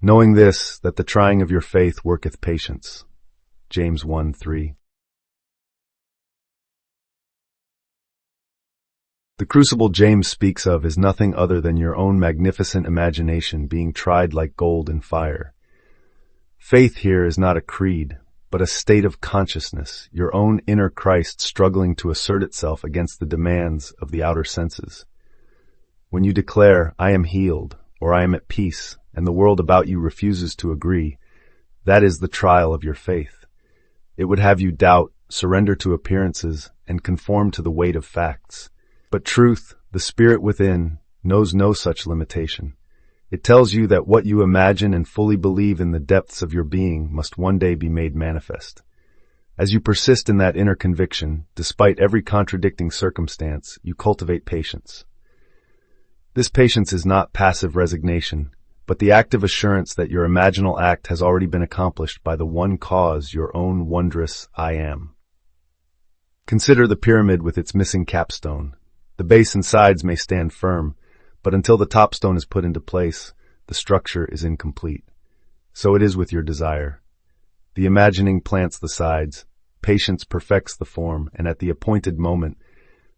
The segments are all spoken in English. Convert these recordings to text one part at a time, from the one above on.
knowing this, that the trying of your faith worketh patience. James 1:3. The crucible James speaks of is nothing other than your own magnificent imagination being tried like gold in fire. Faith here is not a creed, but a state of consciousness, your own inner Christ struggling to assert itself against the demands of the outer senses. When you declare, "I am healed," or "I am at peace," and the world about you refuses to agree, that is the trial of your faith. It would have you doubt, surrender to appearances, and conform to the weight of facts. But truth, the spirit within, knows no such limitation. It tells you that what you imagine and fully believe in the depths of your being must one day be made manifest. As you persist in that inner conviction, despite every contradicting circumstance, you cultivate patience. This patience is not passive resignation, but the active assurance that your imaginal act has already been accomplished by the one cause, your own wondrous I am. Consider the pyramid with its missing capstone. The base and sides may stand firm, but until the top stone is put into place, the structure is incomplete. So it is with your desire. The imagining plants the sides, patience perfects the form, and at the appointed moment,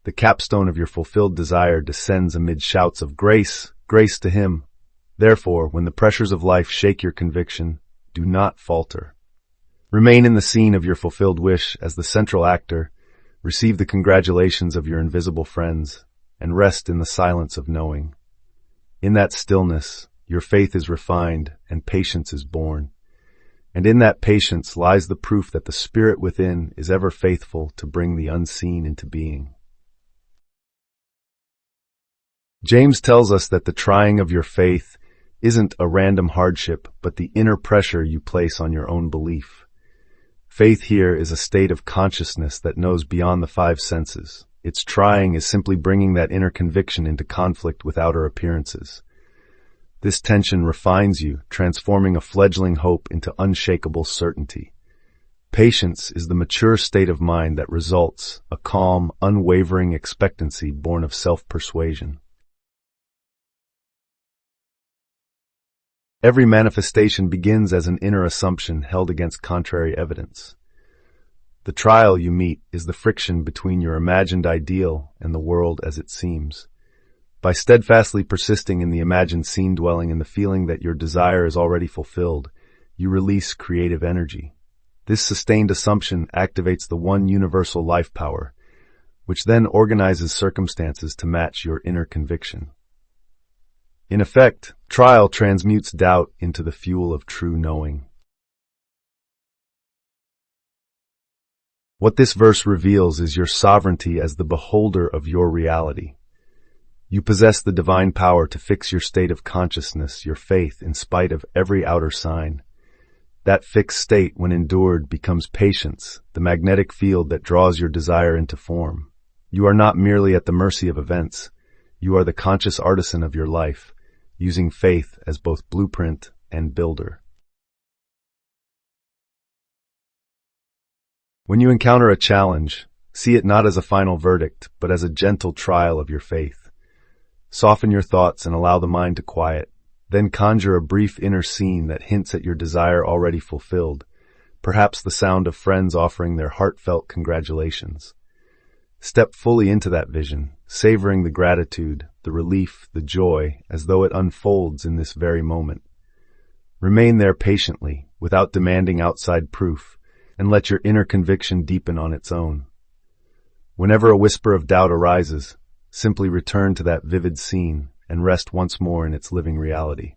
the capstone of your fulfilled desire descends amid shouts of grace, grace to him. Therefore, when the pressures of life shake your conviction, do not falter. Remain in the scene of your fulfilled wish as the central actor, receive the congratulations of your invisible friends, and rest in the silence of knowing. In that stillness, your faith is refined and patience is born. And in that patience lies the proof that the spirit within is ever faithful to bring the unseen into being. James tells us that the trying of your faith isn't a random hardship, but the inner pressure you place on your own belief. Faith here is a state of consciousness that knows beyond the five senses. Its trying is simply bringing that inner conviction into conflict with outer appearances. This tension refines you, transforming a fledgling hope into unshakable certainty. Patience is the mature state of mind that results, a calm, unwavering expectancy born of self-persuasion. Every manifestation begins as an inner assumption held against contrary evidence. The trial you meet is the friction between your imagined ideal and the world as it seems. By steadfastly persisting in the imagined scene dwelling in the feeling that your desire is already fulfilled, you release creative energy. This sustained assumption activates the one universal life power, which then organizes circumstances to match your inner conviction. In effect, trial transmutes doubt into the fuel of true knowing. What this verse reveals is your sovereignty as the beholder of your reality. You possess the divine power to fix your state of consciousness, your faith, in spite of every outer sign. That fixed state, when endured, becomes patience, the magnetic field that draws your desire into form. You are not merely at the mercy of events. You are the conscious artisan of your life, using faith as both blueprint and builder. When you encounter a challenge, see it not as a final verdict, but as a gentle trial of your faith. Soften your thoughts and allow the mind to quiet. Then conjure a brief inner scene that hints at your desire already fulfilled, perhaps the sound of friends offering their heartfelt congratulations. Step fully into that vision, savoring the gratitude, the relief, the joy, as though it unfolds in this very moment. Remain there patiently, without demanding outside proof, and let your inner conviction deepen on its own. Whenever a whisper of doubt arises, simply return to that vivid scene and rest once more in its living reality.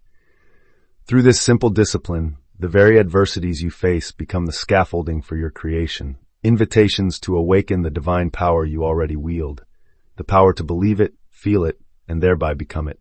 Through this simple discipline, the very adversities you face become the scaffolding for your creation, invitations to awaken the divine power you already wield, the power to believe it, feel it, and thereby become it.